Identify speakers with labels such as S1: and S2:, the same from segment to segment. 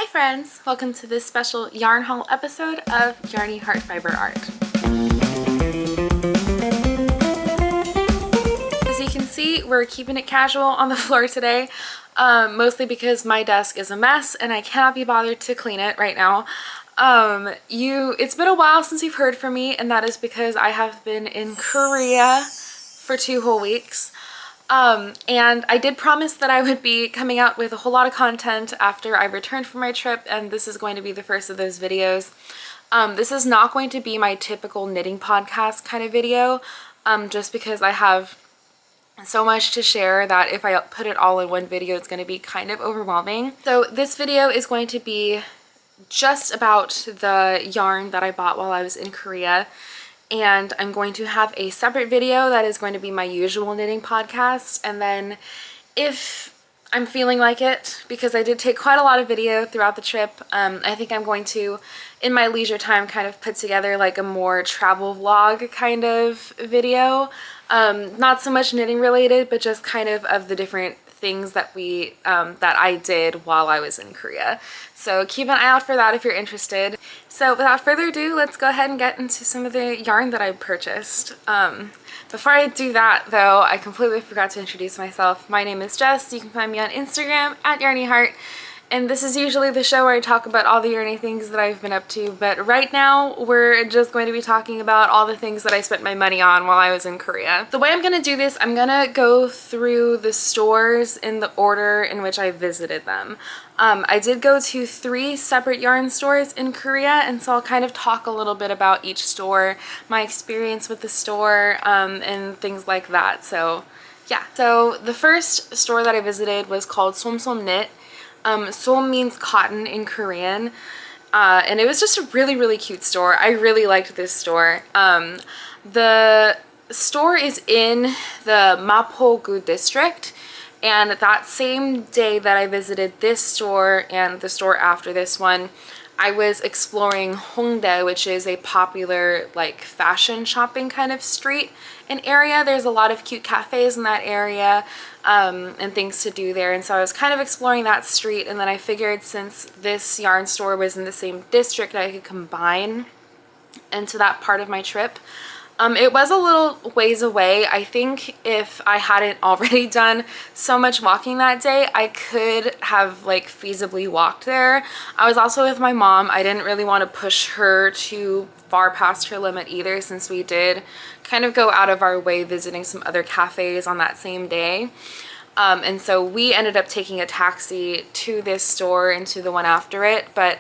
S1: Hi friends! Welcome to this special yarn haul episode of Yarny Heart Fiber Art. As you can see, we're keeping it casual on the floor today, mostly because my desk is a mess and I cannot be bothered to clean it right now. It's been a while since you've heard from me, and that is because I have been in Korea for 2 whole weeks. And I did promise that I would be coming out with a whole lot of content after I returned from my trip, and this is going to be the first of those videos. This is not going to be my typical knitting podcast kind of video, just because I have so much to share that if I put it all in one video, it's going to be kind of overwhelming. So this video is going to be just about the yarn that I bought while I was in Korea. And I'm going to have a separate video that is going to be my usual knitting podcast. And then if I'm feeling like it, because I did take quite a lot of video throughout the trip, I think I'm going to, in my leisure time, kind of put together like a more travel vlog kind of video. Not so much knitting related, but just kind of the different things that that I did while I was in Korea. So keep an eye out for that if you're interested. So without further ado, let's go ahead and get into some of the yarn that I purchased. Before I do that though, I completely forgot to introduce myself. My name is Jess. You can find me on Instagram at YarnyHeart. And this is usually the show where I talk about all the yarny things that I've been up to, but right now we're just going to be talking about all the things that I spent my money on while I was in Korea. The way I'm going to do this, I'm going to go through the stores in the order in which I visited them. I did go to 3 separate yarn stores in Korea, and so I'll kind of talk a little bit about each store, my experience with the store, and things like that. So yeah. So the first store that I visited was called Somsom Knit. Som means cotton in Korean, and it was just a really cute store. I really liked this store. The store is in the Mapogu district, and that same day that I visited this store and the store after this one, I was exploring Hongdae, which is a popular like fashion shopping kind of street and area. There's a lot of cute cafes in that area and things to do there, and so I was kind of exploring that street, and then I figured since this yarn store was in the same district, I could combine into that part of my trip. It was a little ways away. I think if I hadn't already done so much walking that day, I could have like feasibly walked there. I was also with my mom. I didn't really want to push her too far past her limit either, since we did kind of go out of our way visiting some other cafes on that same day. And so we ended up taking a taxi to this store and to the one after it, but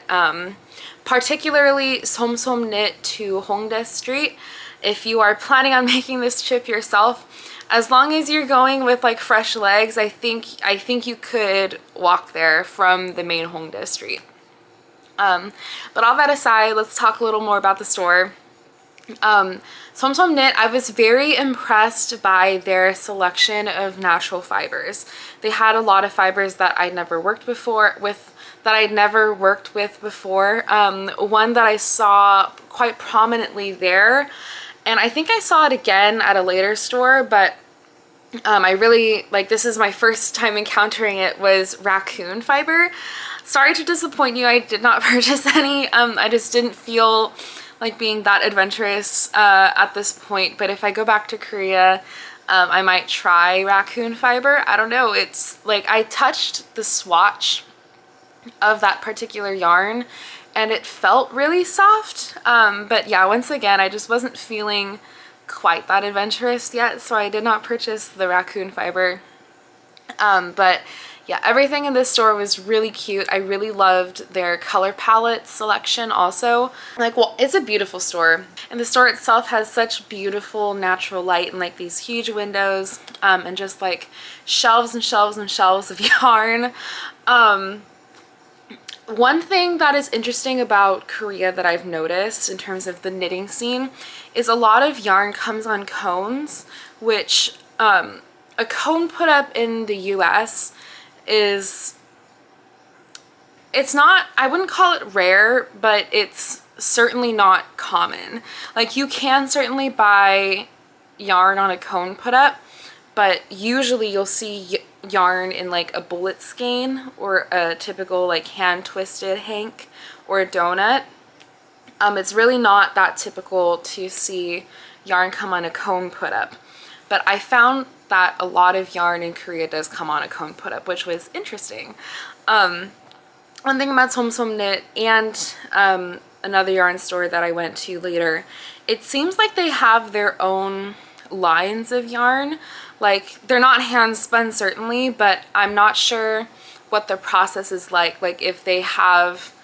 S1: particularly Somsom Knit to Hongdae Street, if you are planning on making this trip yourself, as long as you're going with like fresh legs, I think you could walk there from the main Hongdae Street. But all that aside, let's talk a little more about the store. Somsom Knit, I was very impressed by their selection of natural fibers. They had a lot of fibers that I'd never worked with before. One that I saw quite prominently there, and I think I saw it again at a later store, but I really, like, this is my first time encountering it, was raccoon fiber. Sorry to disappoint you, I did not purchase any. I just didn't feel like being that adventurous at this point, but if I go back to Korea, I might try raccoon fiber. I don't know, it's like I touched the swatch of that particular yarn and it felt really soft, but yeah, once again, I just wasn't feeling quite that adventurous yet, so I did not purchase the raccoon fiber. But yeah, everything in this store was really cute. I really loved their color palette selection also. Like, well, it's a beautiful store, and the store itself has such beautiful natural light and like these huge windows, and just like shelves and shelves and shelves of yarn. One thing that is interesting about Korea that I've noticed in terms of the knitting scene is a lot of yarn comes on cones, which a cone put up in the US is, it's not, I wouldn't call it rare, but it's certainly not common. Like, you can certainly buy yarn on a cone put up, but usually you'll see yarn in like a bullet skein or a typical like hand twisted hank or a donut. It's really not that typical to see yarn come on a cone put up, but I found that a lot of yarn in Korea does come on a cone put up, which was interesting. One thing about Som Knit and another yarn store that I went to later, it seems like they have their own lines of yarn. Like, they're not hand spun certainly, but I'm not sure what the process is like if they have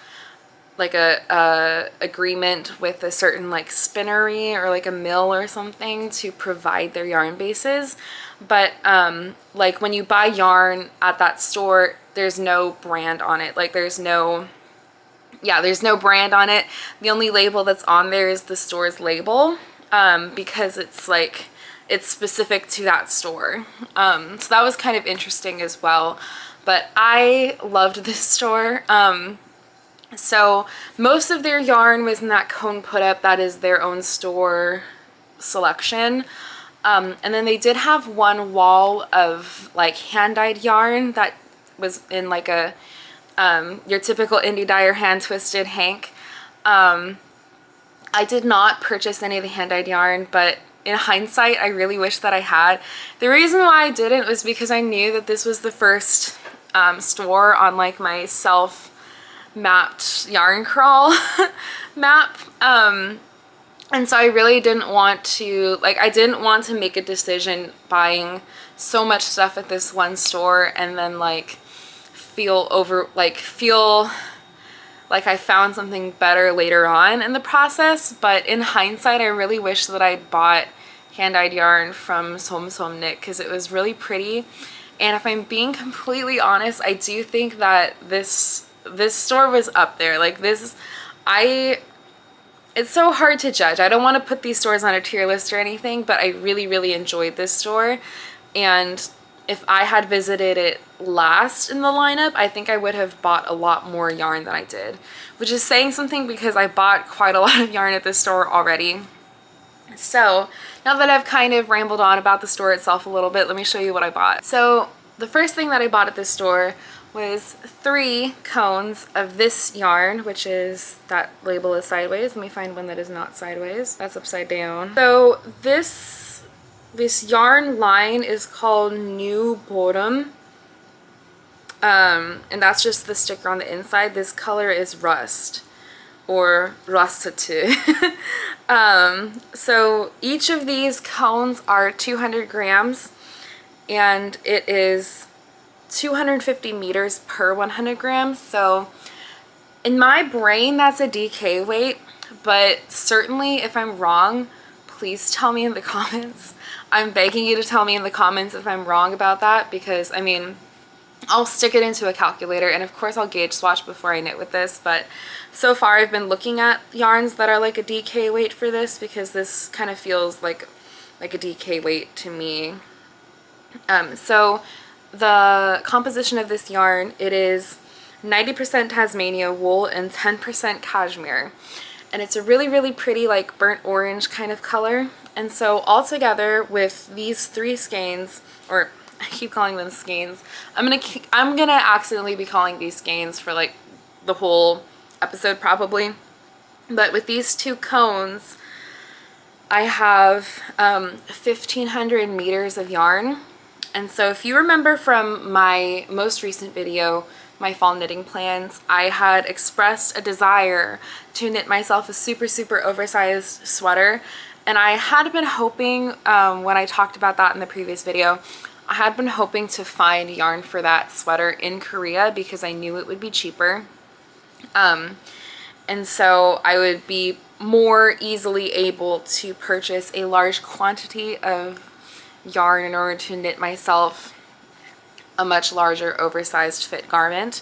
S1: like a agreement with a certain like spinnery or like a mill or something to provide their yarn bases. But like when you buy yarn at that store, there's no brand on it. Like there's no brand on it. The only label that's on there is the store's label, because it's like, it's specific to that store. So that was kind of interesting as well. But I loved this store. So most of their yarn was in that cone put up. That is their own store selection. And then they did have one wall of like hand-dyed yarn that was in like a your typical indie dyer hand twisted hank. I did not purchase any of the hand-dyed yarn, but in hindsight I really wish that I had. The reason why I didn't was because I knew that this was the first store on like my self-mapped yarn crawl map. And so I really didn't want to, like, I didn't want to make a decision buying so much stuff at this one store and then like feel like I found something better later on in the process. But in hindsight, I really wish that I'd bought hand-dyed yarn from Som Knit because it was really pretty. And if I'm being completely honest, I do think that this store was up there. Like this, it's so hard to judge. I don't want to put these stores on a tier list or anything, but I really, really enjoyed this store. And if I had visited it last in the lineup, I think I would have bought a lot more yarn than I did, which is saying something because I bought quite a lot of yarn at this store already. So now that I've kind of rambled on about the store itself a little bit, let me show you what I bought. So the first thing that I bought at this store was 3 cones of this yarn, which is, that label is sideways. Let me find one that is not sideways. That's upside down. So this yarn line is called New Bottom. And that's just the sticker on the inside. This color is Rust or Rustatu. So each of these cones are 200 grams and it is 250 meters per 100 grams. So in my brain, that's a DK weight, but certainly if I'm wrong, please tell me in the comments. I'm begging you to tell me in the comments if I'm wrong about that, because I mean, I'll stick it into a calculator and of course I'll gauge swatch before I knit with this, but so far I've been looking at yarns that are like a DK weight for this because this kind of feels like a DK weight to me. So the composition of this yarn, it is 90% Tasmania wool and 10% cashmere. And it's a really, really pretty like burnt orange kind of color. And so all together with these 3 skeins, or I keep calling them skeins, I'm gonna accidentally be calling these skeins for like the whole episode probably. But with these 2 cones, I have 1,500 meters of yarn. And so if you remember from my most recent video, my fall knitting plans, I had expressed a desire to knit myself a super, super oversized sweater. And I had been hoping, when I talked about that in the previous video, I had been hoping to find yarn for that sweater in Korea because I knew it would be cheaper. And so I would be more easily able to purchase a large quantity of yarn in order to knit myself a much larger oversized fit garment.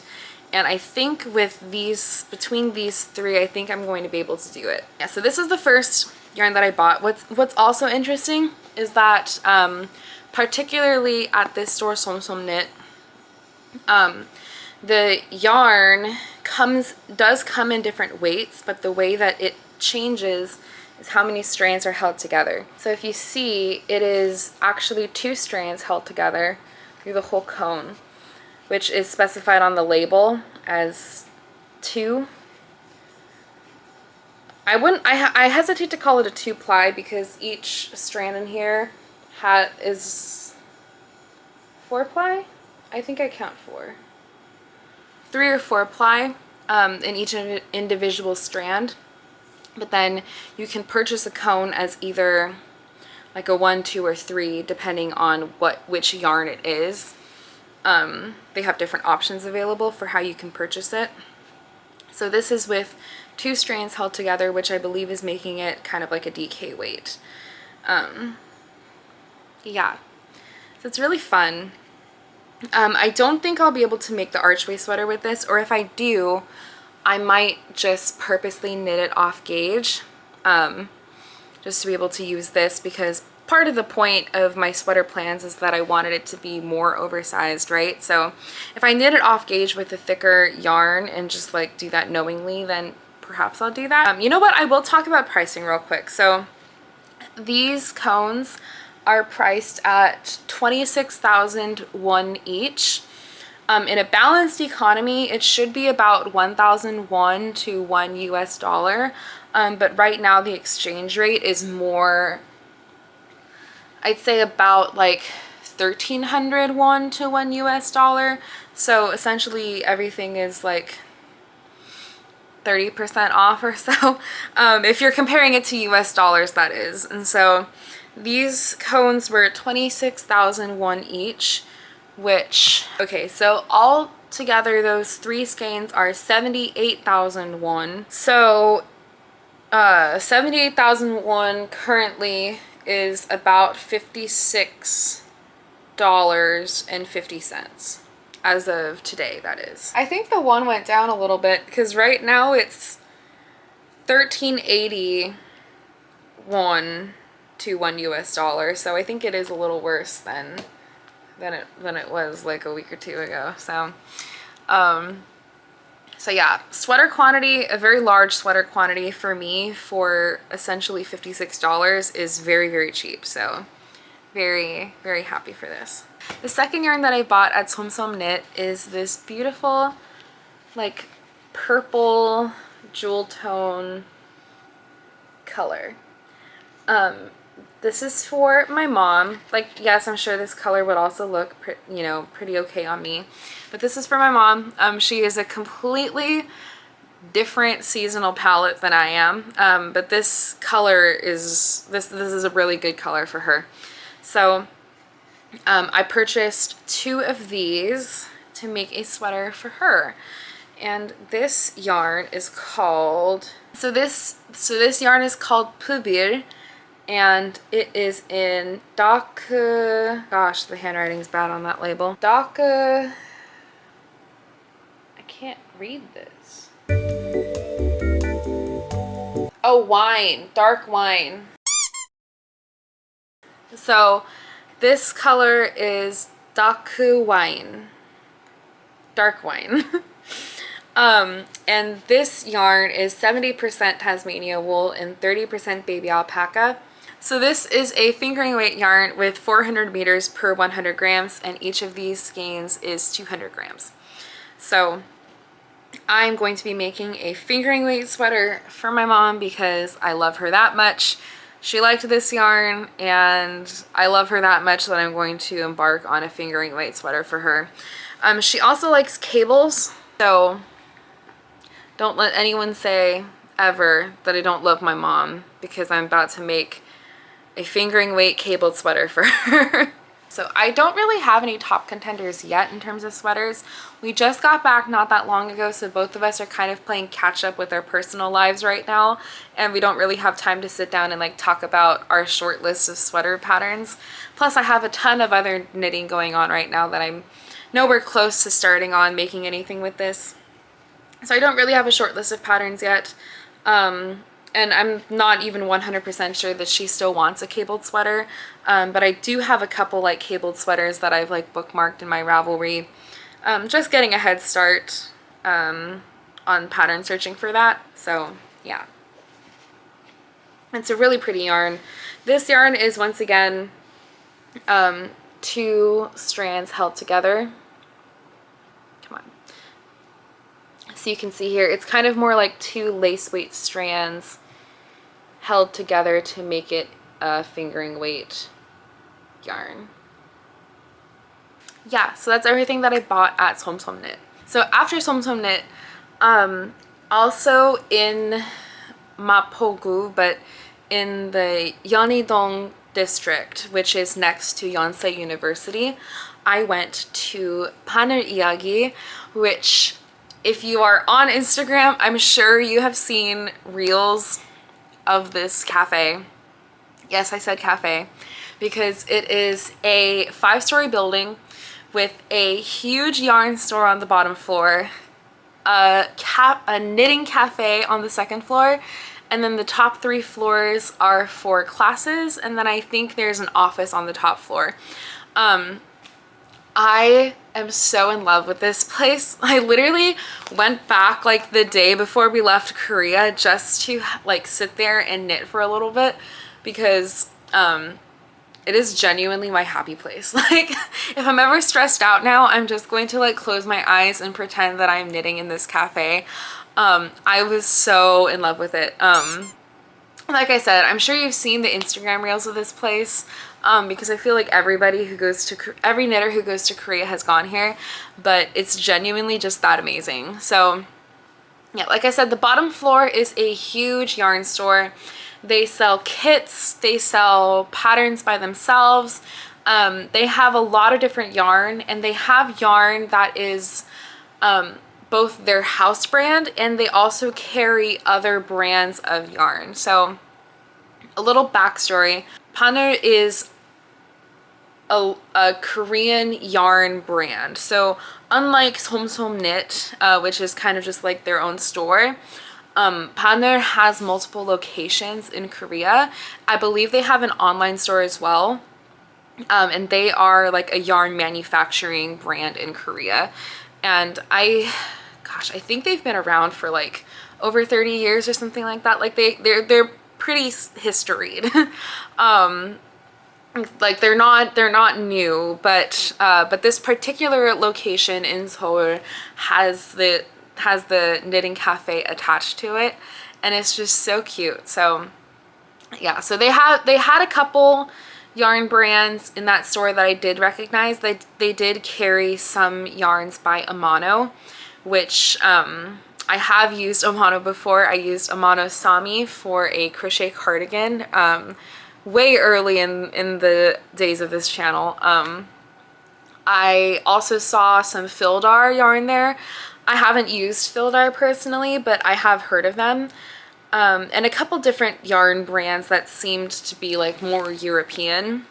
S1: And I think with these, between these 3, I think I'm going to be able to do it. Yeah, so this is the first yarn that I bought. What's also interesting is that particularly at this store, Som Knit, the yarn does come in different weights, but the way that it changes is how many strands are held together. So if you see, it is actually 2 strands held together through the whole cone, which is specified on the label as 2. I hesitate to call it a 2-ply because each strand in here is 4-ply. I think I count 4. 3 or 4-ply in each individual strand. But then you can purchase a cone as either like a 1, 2, or 3, depending on which yarn it is. They have different options available for how you can purchase it. So this is with 2 strands held together, which I believe is making it kind of like a DK weight. Yeah, so it's really fun. I don't think I'll be able to make the archway sweater with this, or if I do, I might just purposely knit it off gauge, just to be able to use this, because part of the point of my sweater plans is that I wanted it to be more oversized, right? So if I knit it off gauge with a thicker yarn and just like do that knowingly, then perhaps I'll do that. You know what? I will talk about pricing real quick. So these cones are priced at $26,001 each. In a balanced economy, it should be about 1,001 to $1 US, but right now the exchange rate is more, I'd say about like 1,301 to $1 US. So essentially everything is like 30% off or so, if you're comparing it to US dollars, that is. And so these cones were $26,001 each, which, okay, so all together those 3 skeins are $78,001. So 78,001 currently is about $56.50 as of today, that is. I think the one went down a little bit because right now it's $13.81 to $1 US, so I think it is a little worse than it was like a week or 2 ago. So so yeah, sweater quantity, a very large sweater quantity for me for essentially $56 is very, very cheap. So very, very happy for this. The second yarn that I bought at Som Som Knit is this beautiful like purple jewel tone color. This is for my mom. Like, yes, I'm sure this color would also look pretty okay on me, but this is for my mom. She is a completely different seasonal palette than I am, but this color is this is a really good color for her. So I purchased 2 of these to make a sweater for her, and this yarn is called this yarn is called Pubir, and it is in gosh, the handwriting's bad on that label. I can't read this. Oh, wine, dark wine. So this color is Daku wine, dark wine. And this yarn is 70% Tasmania wool and 30% baby alpaca. So this is a fingering weight yarn with 400 meters per 100 grams, and each of these skeins is 200 grams. So I'm going to be making a fingering weight sweater for my mom because I love her that much. She liked this yarn, and I love her that much that I'm going to embark on a fingering weight sweater for her. She also likes cables, so don't let anyone say ever that I don't love my mom, because I'm about to make a fingering weight cabled sweater for her. So I don't really have any top contenders yet in terms of sweaters. We just got back not that long ago, so both of us are kind of playing catch up with our personal lives right now, and we don't really have time to sit down and like talk about our short list of sweater patterns. Plus I have a ton of other knitting going on right now that I'm nowhere close to starting on making anything with this. So I don't really have a short list of patterns yet. And I'm not even 100% sure that she still wants a cabled sweater, but I do have a couple like cabled sweaters that I've like bookmarked in my Ravelry, just getting a head start on pattern searching for that. So yeah. It's a really pretty yarn. This yarn is once again 2 strands held together. Come on. So you can see here, it's kind of more like 2 lace weight strands held together to make it a fingering weight yarn. Yeah, so that's everything that I bought at Som Knit. So after Som Knit, also in Mapogu, but in the Yeonidong district, which is next to Yonsei University, I went to KOREAAAAAAK, which if you are on Instagram, I'm sure you have seen reels of this cafe. Yes, I said cafe, because it is a 5-story building with a huge yarn store on the bottom floor, a knitting cafe on the 2nd floor, and then the top 3 floors are for classes, and then I think there's an office on the top floor. I am so in love with this place. I literally went back like the day before we left Korea just to like sit there and knit for a little bit, because it is genuinely my happy place. Like, if I'm ever stressed out now, I'm just going to like close my eyes and pretend that I'm knitting in this cafe. I was so in love with it. Like I said, I'm sure you've seen the Instagram reels of this place, because I feel like every knitter who goes to Korea has gone here, but it's genuinely just that amazing. So yeah, like I said, the bottom floor is a huge yarn store. They sell kits, they sell patterns by themselves. They have a lot of different yarn, and they have yarn that is both their house brand, and they also carry other brands of yarn. So a little backstory. Pondo is a Korean yarn brand. So unlike Som Knit, which is kind of just like their own store, Pondo has multiple locations in Korea. I believe they have an online store as well. And they are like a yarn manufacturing brand in Korea. And I think they've been around for like over 30 years or something like that. Like they're pretty historied. Like they're not new, but this particular location in Seoul has the knitting cafe attached to it, and it's just so cute. So yeah, so they had a couple yarn brands in that store that I did recognize. They did carry some yarns by Amano, which I have used Amano before. I used Amano Sami for a crochet cardigan way early in the days of this channel. I also saw some Fildar yarn there. I haven't used Fildar personally, but I have heard of them. And a couple different yarn brands that seemed to be like more European.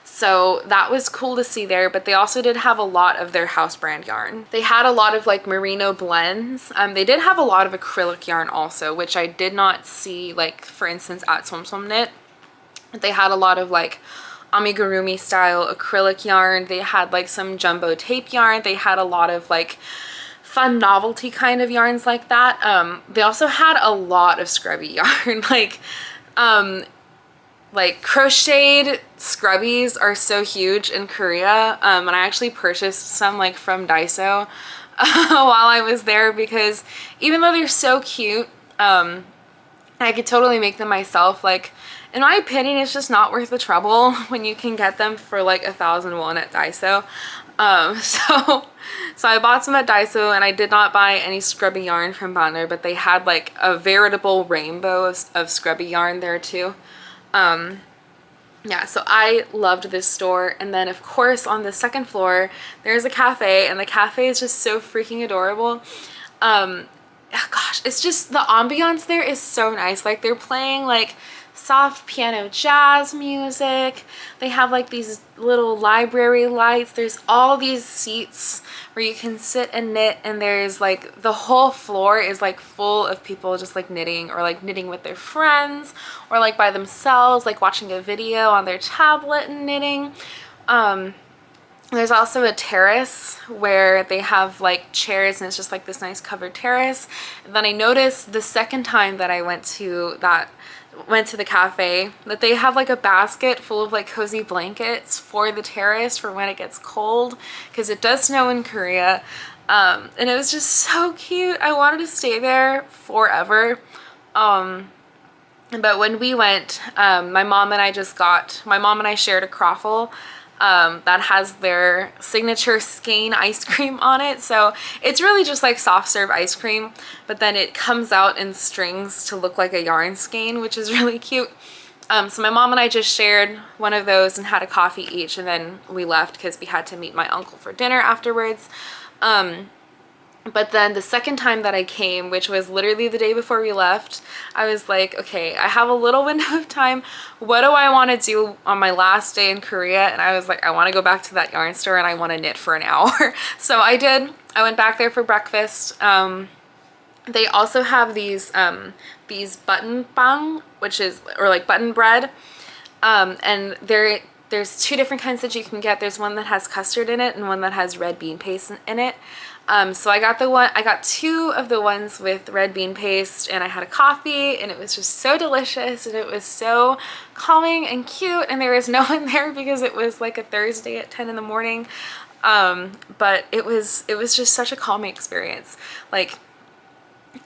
S1: So that was cool to see there, but they also did have a lot of their house brand yarn. They had a lot of like merino blends. They did have a lot of acrylic yarn also, which I did not see, like for instance at Som Knit. They had a lot of like amigurumi style acrylic yarn. They had like some jumbo tape yarn. They had a lot of like fun novelty kind of yarns like that. They also had a lot of scrubby yarn. Like crocheted scrubbies are so huge in Korea, and I actually purchased some like from Daiso while I was there, because even though they're so cute, I could totally make them myself. Like, in my opinion, it's just not worth the trouble when you can get them for like 1,000 won at Daiso. So I bought some at Daiso, and I did not buy any scrubby yarn from Pondo, but they had like a veritable rainbow of scrubby yarn there too. Yeah, so I loved this store. And then of course on the 2nd floor there's a cafe, and the cafe is just so freaking adorable. Gosh, it's just, the ambiance there is so nice. Like they're playing like soft piano jazz music. They have like these little library lights. There's all these seats where you can sit and knit, and there's like the whole floor is like full of people just like knitting, or like knitting with their friends, or like by themselves, like watching a video on their tablet and knitting. There's also a terrace where they have like chairs and it's just like this nice covered terrace. And then I noticed the second time that I went to the cafe that they have like a basket full of like cozy blankets for the terrace for when it gets cold, because it does snow in Korea. And it was just so cute. I wanted to stay there forever. But when we went, my mom and I shared a croffle that has their signature skein ice cream on it. So it's really just like soft serve ice cream, but then it comes out in strings to look like a yarn skein, which is really cute. So my mom and I just shared one of those and had a coffee each, and then we left because we had to meet my uncle for dinner afterwards. But then the second time that I came, which was literally the day before we left, I was like, okay, I have a little window of time. What do I want to do on my last day in Korea? And I was like, I want to go back to that yarn store and I want to knit for an hour. So I did. I went back there for breakfast. They also have these button bang, or like button bread. And there's two different kinds that you can get. There's one that has custard in it and one that has red bean paste in it. So I got two of the ones with red bean paste, and I had a coffee, and it was just so delicious, and it was so calming and cute, and there was no one there because it was like a Thursday at 10 in the morning. But it was just such a calming experience. Like,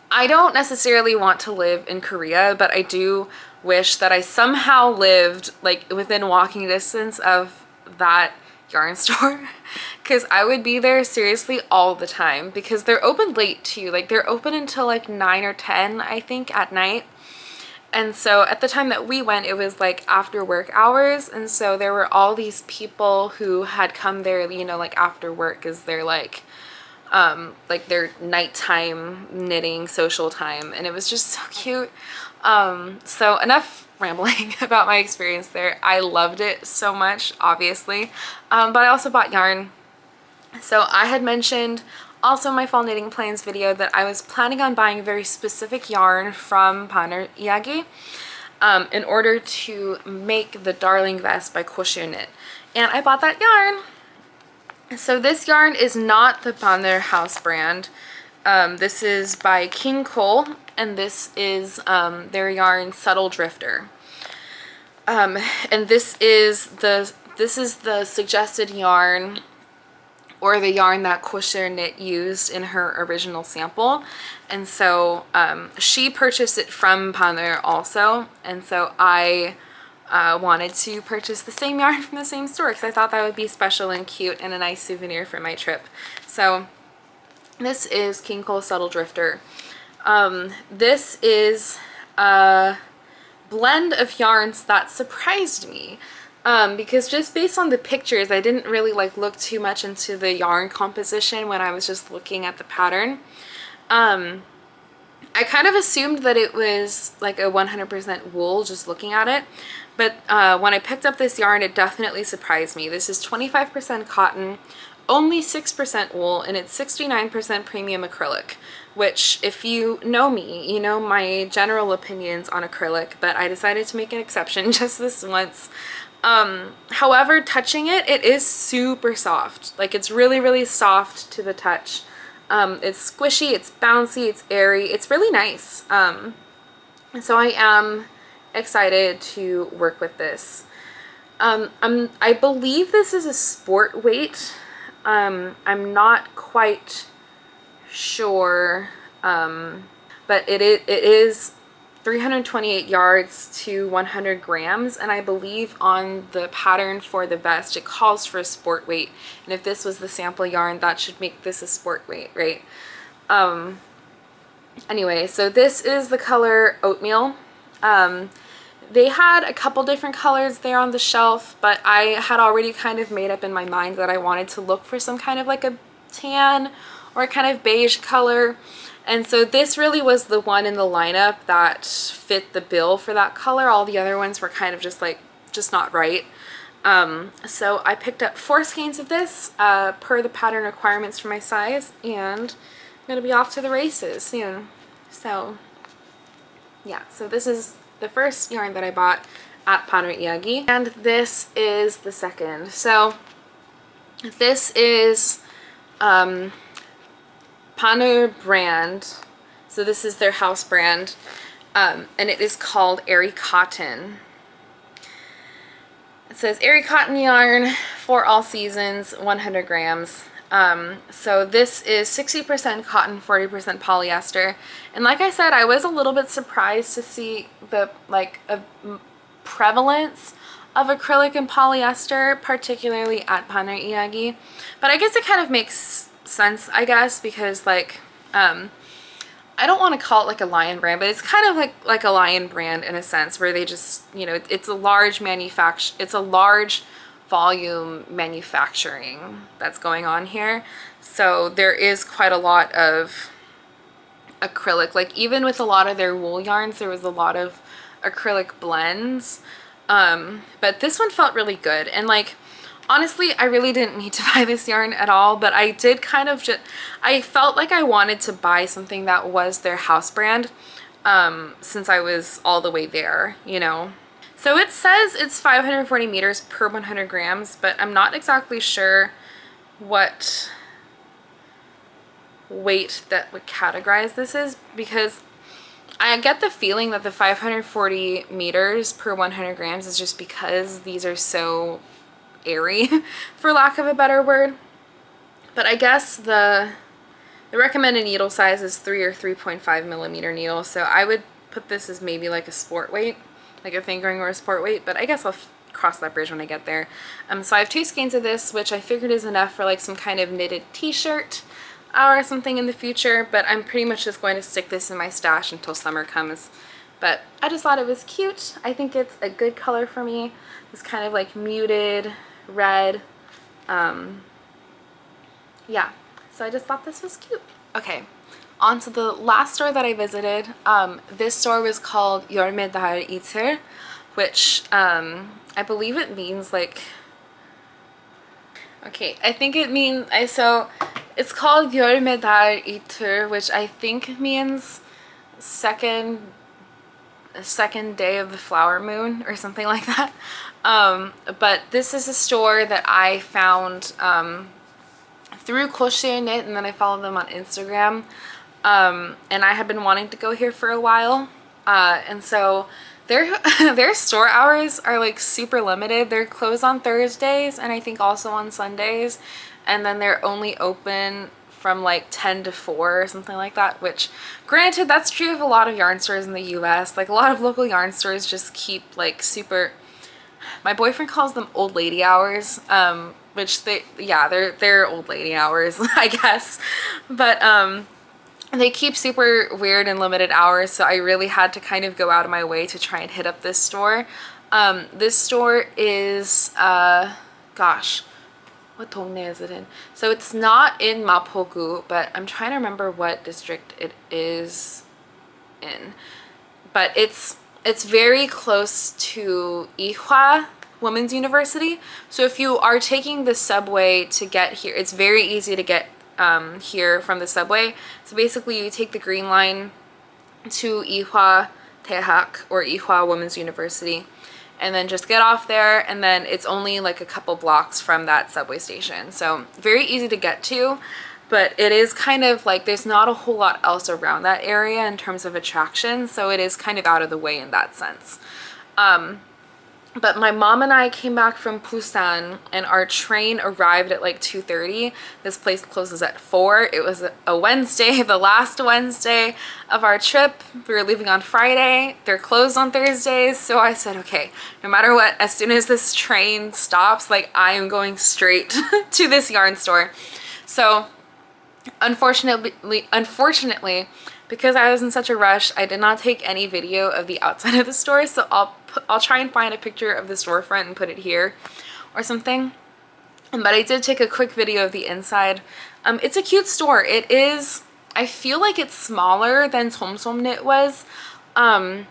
S1: I don't necessarily want to live in Korea, but I do wish that I somehow lived like within walking distance of that yarn store, because I would be there seriously all the time, because they're open late too. Like, they're open until like 9 or 10, I think, at night. And so at the time that we went, it was like after work hours, and so there were all these people who had come there, you know, like after work is their like their nighttime knitting social time, and it was just so cute. So enough rambling about my experience there. I loved it so much, obviously, but I also bought yarn. So I had mentioned also in my fall knitting plans video that I was planning on buying a very specific yarn from bAAAAAAAK in order to make the Darling Vest by KOREAAAAAAA, and I bought that yarn. So this yarn is not the bAAAAAAA house brand. This is by King Cole, and this is their yarn Subtle Drifter. And this is the suggested yarn, or the yarn that KOREAAAAAAK used in her original sample. And so she purchased it from bAAAAAAA also, and so I wanted to purchase the same yarn from the same store because I thought that would be special and cute and a nice souvenir for my trip. So this is King Cole Subtle Drifter. This is a blend of yarns that surprised me, because just based on the pictures, I didn't really like look too much into the yarn composition when I was just looking at the pattern. I kind of assumed that it was like a 100% wool just looking at it, but when I picked up this yarn, it definitely surprised me. This is 25% cotton, only 6% wool, and it's 69% premium acrylic, which, if you know me, you know my general opinions on acrylic, but I decided to make an exception just this once. However, touching it, it is super soft. Like, it's really, really soft to the touch. It's squishy, it's bouncy, it's airy, it's really nice. So I am excited to work with this. I believe this is a sport weight. I'm not quite sure, but it is 328 yards to 100 grams, and I believe on the pattern for the vest it calls for a sport weight, and if this was the sample yarn, that should make this a sport weight, right? Anyway, so this is the color Oatmeal. They had a couple different colors there on the shelf, but I had already kind of made up in my mind that I wanted to look for some kind of like a tan or a kind of beige color. And so this really was the one in the lineup that fit the bill for that color. All the other ones were kind of just not right. So I picked up 4 skeins of this per the pattern requirements for my size, and I'm gonna be off to the races soon. So yeah, so this is the first yarn that I bought at bAAAAAAAK, and this is the second. So This is Pondo brand. So this is their house brand. And it is called Airy Cotton. It says Airy Cotton yarn for all seasons, 100 grams. So this is 60% cotton, 40% polyester. And like I said, I was a little bit surprised to see the prevalence of acrylic and polyester, particularly at KOREAAAAAAK. But I guess it kind of makes sense, I guess, because like, I don't want to call it like a Lion brand, but it's kind of like a Lion brand in a sense, where they just, you know, it's a large volume manufacturing that's going on here. So there is quite a lot of acrylic. Like even with a lot of their wool yarns, there was a lot of acrylic blends. But this one felt really good. And like, honestly, I really didn't need to buy this yarn at all, but I did kind of just, I felt like I wanted to buy something that was their house brand, since I was all the way there, you know. So it says it's 540 meters per 100 grams, but I'm not exactly sure what weight that would categorize this is, because I get the feeling that the 540 meters per 100 grams is just because these are so airy, for lack of a better word. But I guess the recommended needle size is 3 or 3.5 millimeter needle, so I would put this as maybe like a sport weight, like a fingering or a sport weight, but I guess I'll cross that bridge when I get there. So I have 2 skeins of this, which I figured is enough for like some kind of knitted t-shirt or something in the future, but I'm pretty much just going to stick this in my stash until summer comes. But I just thought it was cute. I think it's a good color for me. This kind of like muted red. Yeah, so I just thought this was cute. Okay, on to the last store that I visited. This store was called Yormedar, which I believe it means like, okay, I think it means, so it's called Yormedar, which I think means second day of the flower moon or something like that. But this is a store that I found through Crochet Knit, and then I followed them on Instagram. And I have been wanting to go here for a while. And so their store hours are like super limited. They're closed on Thursdays and I think also on Sundays. And then they're only open from like 10 to 4 or something like that, which granted, that's true of a lot of yarn stores in the US. Like a lot of local yarn stores just keep like super, my boyfriend calls them old lady hours, which they're old lady hours, I guess. But they keep super weird and limited hours, so I really had to kind of go out of my way to try and hit up this store. This store is, gosh, what 동네 is it in? So it's not in Mapogu, but I'm trying to remember what district it is in. But it's very close to Ihwa Women's University. So if you are taking the subway to get here, it's very easy to get here from the subway. So basically you take the green line to Ihwa Tehak or Ihwa Women's University, and then just get off there, and then it's only like a couple blocks from that subway station. So very easy to get to, but it is kind of like there's not a whole lot else around that area in terms of attractions, so it is kind of out of the way in that sense. But my mom and I came back from Busan, and our train arrived at like 2:30. This place closes at 4. It was a Wednesday, the last Wednesday of our trip. We were leaving on Friday. They're closed on Thursdays. So I said, okay, no matter what, as soon as this train stops, like I am going straight to this yarn store. So unfortunately, because I was in such a rush, I did not take any video of the outside of the store, so I'll try and find a picture of the storefront and put it here or something. But I did take a quick video of the inside. It's a cute store. It is, I feel like it's smaller than Somsom Knit was. And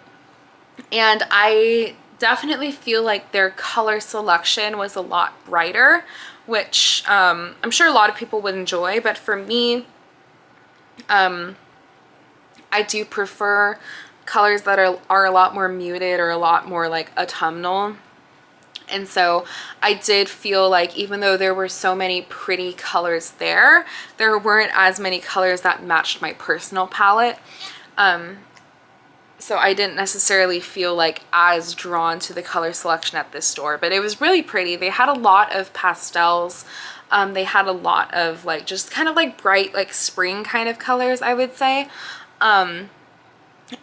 S1: I definitely feel like their color selection was a lot brighter, which I'm sure a lot of people would enjoy, but for me, I do prefer colors that are a lot more muted or a lot more like autumnal. And so I did feel like even though there were so many pretty colors there weren't as many colors that matched my personal palette. So I didn't necessarily feel like as drawn to the color selection at this store, but it was really pretty. They had a lot of pastels. They had a lot of like just kind of like bright like spring kind of colors, I would say.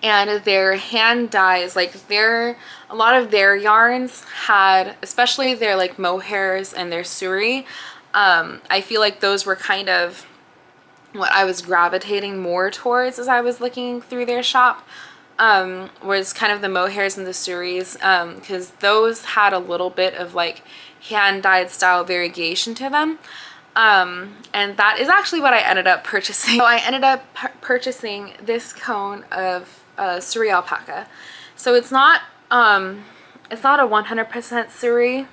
S1: And their hand dyes, like a lot of their yarns had, especially their like mohairs and their suri, I feel like those were kind of what I was gravitating more towards as I was looking through their shop, was kind of the mohairs and the suris, because those had a little bit of like hand dyed style variegation to them. And that is actually what I ended up purchasing. So I ended up purchasing this cone of suri alpaca. So it's not a 100% suri.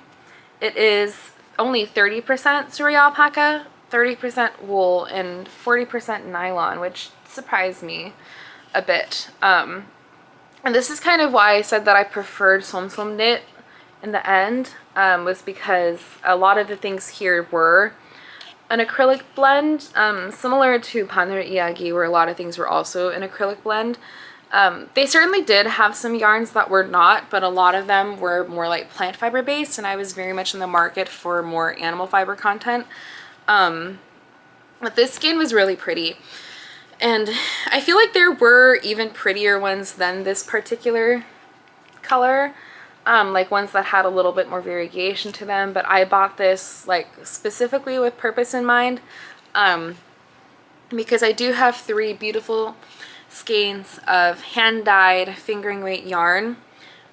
S1: It is only 30% suri alpaca, 30% wool, and 40% nylon, which surprised me a bit. And this is kind of why I said that I preferred som knit in the end, was because a lot of the things here were an acrylic blend, similar to KOREAAAAAAK, where a lot of things were also an acrylic blend. They certainly did have some yarns that were not, but a lot of them were more like plant fiber based, and I was very much in the market for more animal fiber content. But this skein was really pretty, and I feel like there were even prettier ones than this particular color, like ones that had a little bit more variegation to them, but I bought this like specifically with purpose in mind, because I do have 3 beautiful skeins of hand-dyed fingering weight yarn.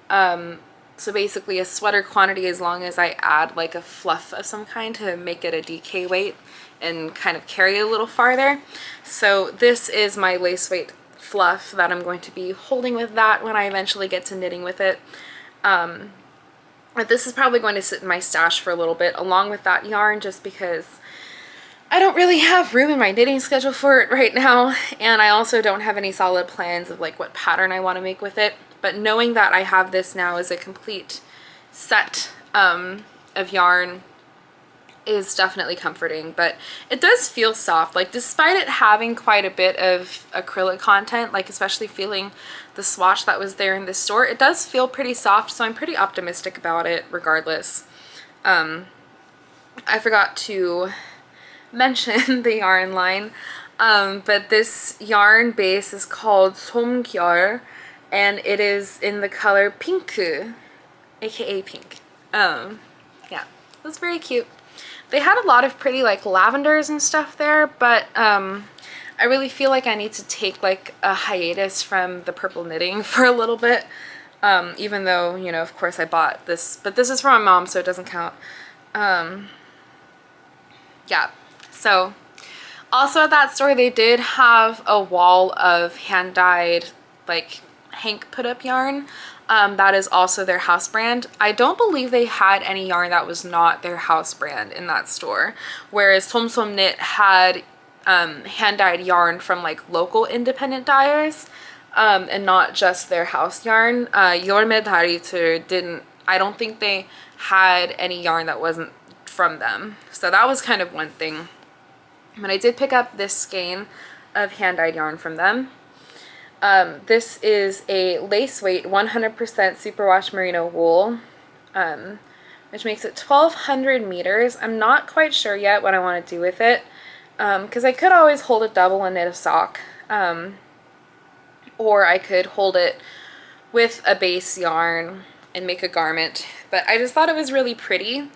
S1: So basically a sweater quantity as long as I add like a fluff of some kind to make it a DK weight and kind of carry it a little farther. So this is my lace weight fluff that I'm going to be holding with that when I eventually get to knitting with it. But this is probably going to sit in my stash for a little bit along with that yarn, just because I don't really have room in my knitting schedule for it right now, and I also don't have any solid plans of like what pattern I want to make with it. But knowing that I have this now as a complete set of yarn is definitely comforting. But it does feel soft, like despite it having quite a bit of acrylic content, like especially feeling the swatch that was there in this store, it does feel pretty soft, so I'm pretty optimistic about it regardless. I forgot to mention the yarn line, but this yarn base is called somgyol, and it is in the color pink, aka pink. Yeah, it was very cute. They had a lot of pretty like lavenders and stuff there, but I really feel like I need to take like a hiatus from the purple knitting for a little bit, even though, you know, of course I bought this, but this is from my mom, so it doesn't count. Yeah, so also at that store they did have a wall of hand-dyed like hank put up yarn. That is also their house brand. I don't believe they had any yarn that was not their house brand in that store, whereas som knit had hand-dyed yarn from like local independent dyers, and not just their house yarn. Yorme Daritur didn't, I don't think they had any yarn that wasn't from them, so that was kind of one thing. But I did pick up this skein of hand-dyed yarn from them. This is a lace weight 100% superwash merino wool, which makes it 1,200 meters. I'm not quite sure yet what I want to do with it, because I could always hold it double and knit a sock, or I could hold it with a base yarn and make a garment. But I just thought it was really pretty,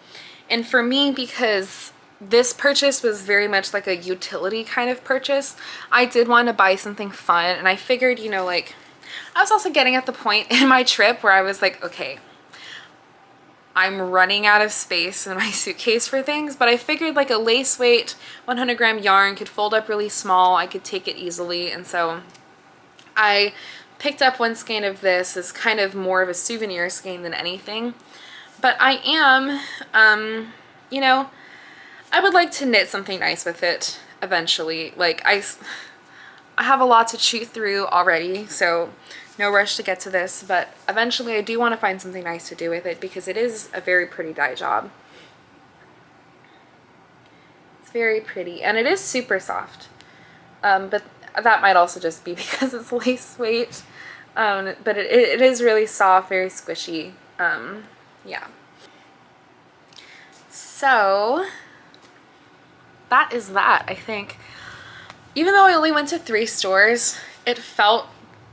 S1: and for me, because this purchase was very much like a utility kind of purchase, I did want to buy something fun, and I figured, you know, like I was also getting at the point in my trip where I was like, okay, I'm running out of space in my suitcase for things, but I figured like a lace weight 100 gram yarn could fold up really small, I could take it easily, and so I picked up one skein of this as kind of more of a souvenir skein than anything. But I am, you know, I would like to knit something nice with it eventually. Like I have a lot to chew through already, so no rush to get to this, but eventually I do want to find something nice to do with it because it is a very pretty dye job. It's very pretty, and it is super soft, but that might also just be because it's lace weight, but it is really soft, very squishy. Yeah. So that is that, I think. Even though I only went to 3 stores, it felt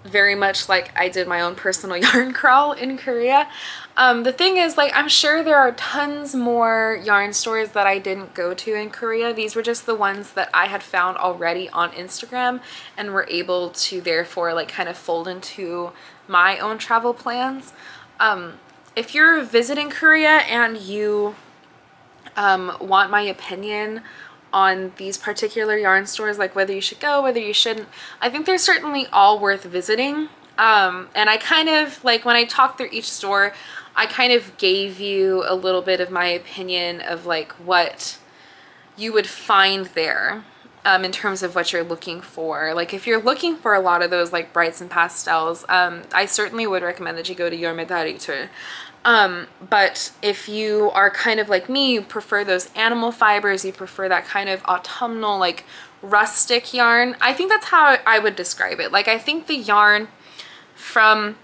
S1: very much like I did my own personal yarn crawl in Korea. The thing is, like, I'm sure there are tons more yarn stores that I didn't go to in Korea. These were just the ones that I had found already on Instagram and were able to therefore like kind of fold into my own travel plans. If you're visiting Korea and you want my opinion on these particular yarn stores, like whether you should go, whether you shouldn't, I think they're certainly all worth visiting. And I kind of, like, when I talked through each store, I kind of gave you a little bit of my opinion of like what you would find there in terms of what you're looking for. Like if you're looking for a lot of those like brights and pastels, I certainly would recommend that you go to Yormedari. But if you are kind of like me, you prefer those animal fibers, you prefer that kind of autumnal, like rustic yarn, I think that's how I would describe it. Like I think the yarn from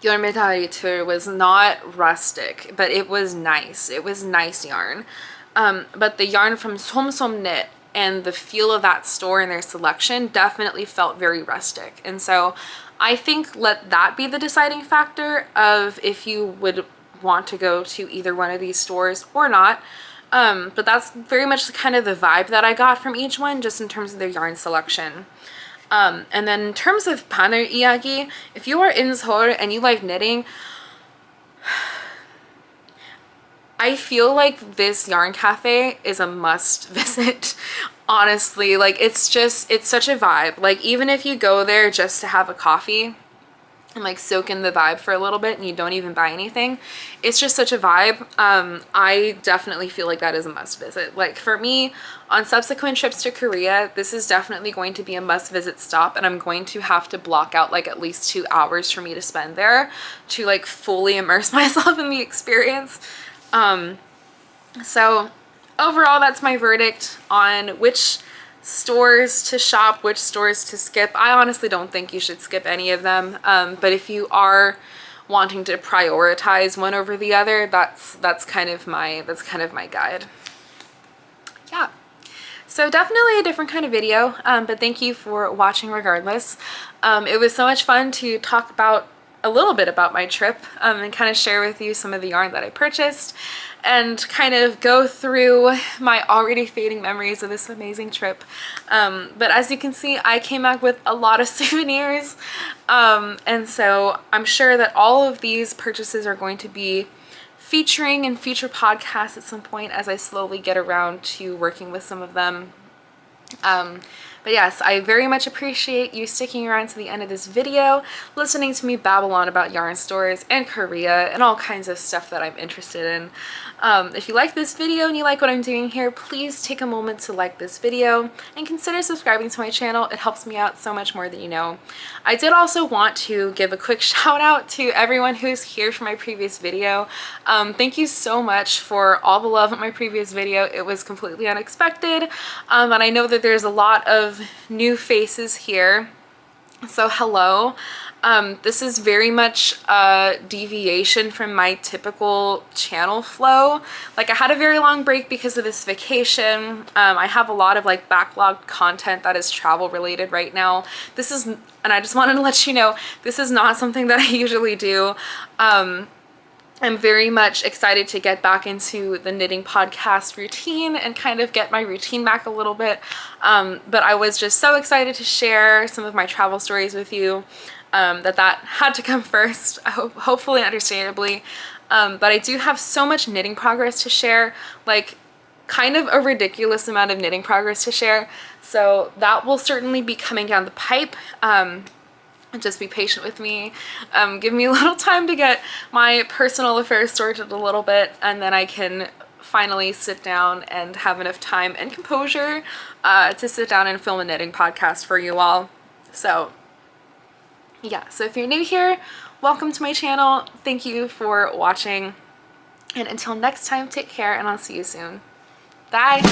S1: Yormedari was not rustic, but it was nice. It was nice yarn. But the yarn from Somsom Knit and the feel of that store and their selection definitely felt very rustic. And so I think let that be the deciding factor of if you would want to go to either one of these stores or not. But that's very much kind of the vibe that I got from each one, just in terms of their yarn selection. And then in terms of Paner Iyagi, if you are in Seoul and you like knitting, I feel like this yarn cafe is a must visit. Honestly, like it's such a vibe. Like even if you go there just to have a coffee and like soak in the vibe for a little bit and you don't even buy anything, it's just such a vibe. I definitely feel like that is a must visit. Like for me, on subsequent trips to Korea, this is definitely going to be a must visit stop, and I'm going to have to block out like at least 2 hours for me to spend there to like fully immerse myself in the experience. So overall, that's my verdict on which stores to shop, which stores to skip. I honestly don't think you should skip any of them, but if you are wanting to prioritize one over the other, that's kind of my guide. Yeah, so definitely a different kind of video, but thank you for watching regardless. It was so much fun to talk about a little bit about my trip and kind of share with you some of the yarn that I purchased and kind of go through my already fading memories of this amazing trip. But as you can see, I came back with a lot of souvenirs, and so I'm sure that all of these purchases are going to be featuring in future podcasts at some point as I slowly get around to working with some of them. But yes, I very much appreciate you sticking around to the end of this video, listening to me babble on about yarn stores and Korea and all kinds of stuff that I'm interested in. If you like this video and you like what I'm doing here, please take a moment to like this video and consider subscribing to my channel. It helps me out so much more than you know. I did also want to give a quick shout out to everyone who's here for my previous video. Thank you so much for all the love on my previous video. It was completely unexpected, and I know that there's a lot of new faces here, so hello. This is very much a deviation from my typical channel flow. Like I had a very long break because of this vacation. I have a lot of like backlogged content that is travel related right now. And I just wanted to let you know, this is not something that I usually do. I'm very much excited to get back into the knitting podcast routine and kind of get my routine back a little bit. But I was just so excited to share some of my travel stories with you that had to come first, hopefully understandably. But I do have so much knitting progress to share, like kind of a ridiculous amount of knitting progress to share. So that will certainly be coming down the pipe. Just be patient with me. Give me a little time to get my personal affairs sorted a little bit, and then I can finally sit down and have enough time and composure to sit down and film a knitting podcast for you all. So yeah, so if you're new here, welcome to my channel. Thank you for watching. And until next time, take care and I'll see you soon. Bye.